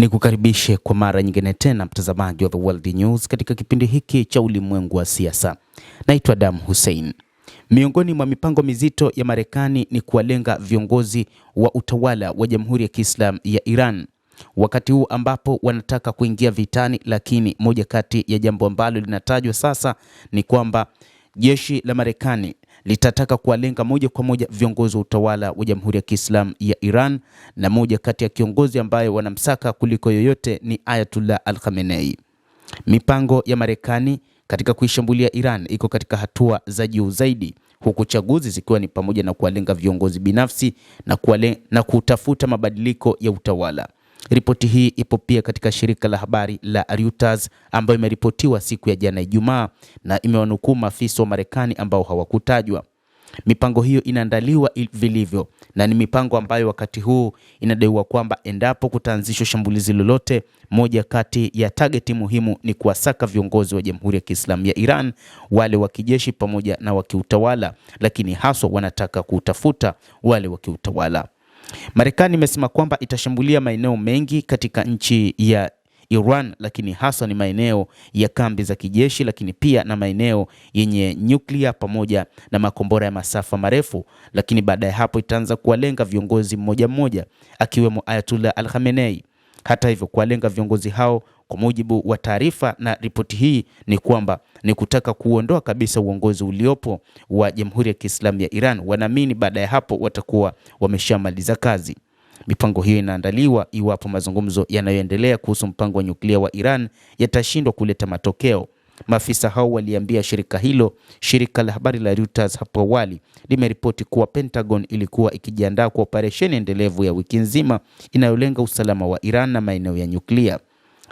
Ni kukaribishe kwa mara nyingine tena mtazamaji wa The World News katika kipindi hiki cha ulimwengu wa siasa. Naitwa Adam Hussein. Miongoni mwa mipango mizito ya Marekani ni kuwalenga viongozi wa utawala wa Jamhuri ya Kiislamu ya Iran. Wakati huu ambapo wanataka kuingia vitani, lakini moja kati ya jambo ambalo linatajwa sasa ni kwamba jeshi la Marekani litataka kuwalenga moja kwa moja viongozi wa utawala wa Jamhuri ya Kiislamu ya Iran, na moja kati ya kiongozi ambaye wanamsaka kuliko yoyote ni Ayatollah Al-Khamenei. Mipango ya Marekani katika kuishambulia Iran iko katika hatua za juu zaidi, huku chaguzi zikiwa ni pamoja na kuwalenga viongozi binafsi na kutafuta mabadiliko ya utawala. Ripoti hii ipo pia katika shirika la habari la Reuters ambayo imeripotiwa siku ya jana Ijumaa, na imewanukuu maafisa wa Marekani ambao hawakutajwa. Mipango hiyo inaandaliwa vilivyo, na ni mipango ambayo wakati huu inadaiwa kwamba endapo kutaanzishwa shambulizi lolote, moja kati ya targeti muhimu ni kuwasaka viongozi wa Jamhuri ya Kiislamu ya Iran, wale wa kijeshi pamoja na wa kiutawala, lakini haswa wanataka kutafuta wale wa kiutawala. Marekani imesema kwamba itashambulia maeneo mengi katika nchi ya Iran, lakini hasa ni maeneo ya kambi za kijeshi, lakini pia na maeneo yenye nyuklia pamoja na makombora ya masafa marefu. Lakini baada ya hapo itaanza kuwalenga viongozi mmoja mmoja, akiwemo Ayatollah Al-Khamenei. Hata hivyo, kuwalenga viongozi hao kwa mujibu wa taarifa na ripoti hii ni kwamba ni kutaka kuondoa kabisa uongozi uliopo wa Jamhuri ya Kiislamu ya Iran. Wanaamini baada ya hapo watakuwa wameshamaliza kazi. Mipango hiyo inaandaliwa iwapo mazungumzo yanayoendelea kuhusu mpango wa nyuklia wa Iran yatashindwa kuleta matokeo. Maafisa hao waliambia shirika la habari la Reuters hapo awali limeripoti kuwa Pentagon ilikuwa ikijiandaa kwa operesheni endelevu ya wiki nzima inayolenga usalama wa Iran na maeneo ya nyuklia.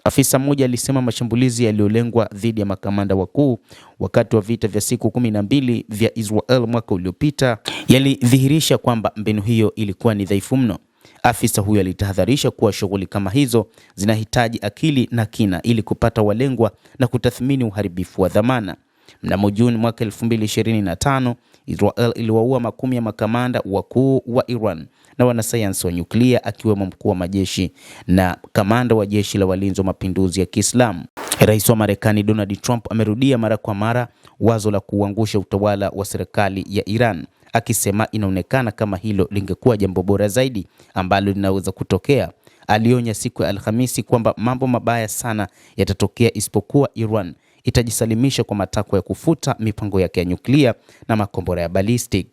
Afisa mmoja alisema mashambulizi yaliyolengwa dhidi ya makamanda wakuu wakati wa vita vya siku 12 vya Israel mwaka uliopita yalidhihirisha kwamba mbinu hiyo ilikuwa ni dhaifu mno. Afisa huyo alitahadharisha kuwa shughuli kama hizo zinahitaji akili na kina ili kupata walengwa na kutathmini uharibifu wa dhamana. Mnamo Juni mwaka 2025, Israel iliwaua makumi ya makamanda wakuu wa Iran na wanasayansi wa nyuklia, akiwemo mkuu wa majeshi na kamanda wa jeshi la walinzi wa mapinduzi ya Kiislamu. Rais wa Marekani Donald Trump amerudia mara kwa mara wazo la kuangusha utawala wa serikali ya Iran, akisema inaonekana kama hilo lingekuwa jambo bora zaidi ambalo linaweza kutokea. Alionya siku ya Alhamisi kwamba mambo mabaya sana yatatokea isipokuwa Iran itajisalimisha kwa matakwa ya kufuta mipango yake ya nyuklia na makombora ya ballistic.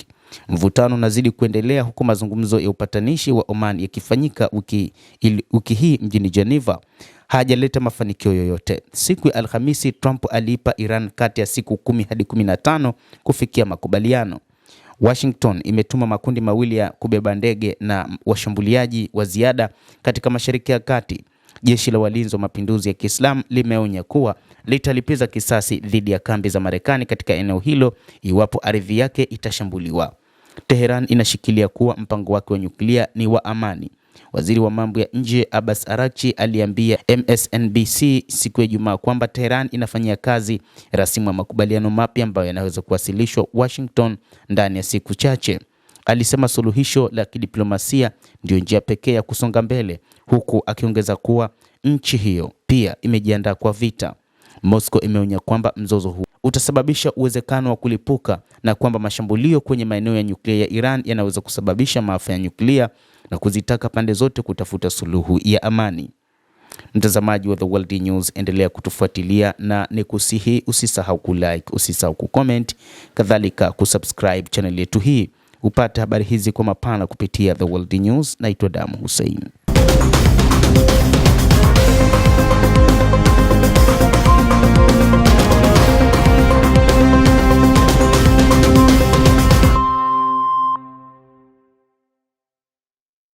Mvutano unazidi kuendelea huku mazungumzo ya upatanishi wa Oman yakifanyika wiki hii mjini Geneva hajaleta mafanikio yoyote. Siku ya Alhamisi, Trump aliipa Iran kati ya siku 10 hadi 15 kufikia makubaliano. Washington imetuma makundi mawili ya kubeba ndege na washambuliaji wa ziada katika Mashariki ya Kati. Jeshi la walinzi wa mapinduzi ya Kiislamu limeonya kuwa litalipiza kisasi dhidi ya kambi za Marekani katika eneo hilo iwapo ardhi yake itashambuliwa. Tehran inashikilia kuwa mpango wake wa nyuklia ni wa amani. Waziri wa mambo ya nje Abbas Araghchi aliambia MSNBC siku ya Ijumaa kwamba Tehran inafanyia kazi rasimu ya makubaliano mapya ambayo yanaweza kuwasilishwa Washington ndani ya siku chache. Alisema suluhisho la kidiplomasia ndio njia pekee ya kusonga mbele, huku akiongeza kuwa nchi hiyo pia imejiandaa kwa vita. Moscow imeonya kwamba mzozo huu utasababisha uwezekano wa kulipuka na kwamba mashambulio kwenye maeneo ya nyuklia ya Iran yanaweza kusababisha maafa ya nyuklia, na kuzitaka pande zote kutafuta suluhu ya amani. Mtazamaji wa The World News, endelea kutufuatilia na nikusihi usisahau kulike, usisahau kucomment, kadhalika kusubscribe channel yetu hii upate habari hizi kwa mapana kupitia The World News. Naitwa Adam Hussein.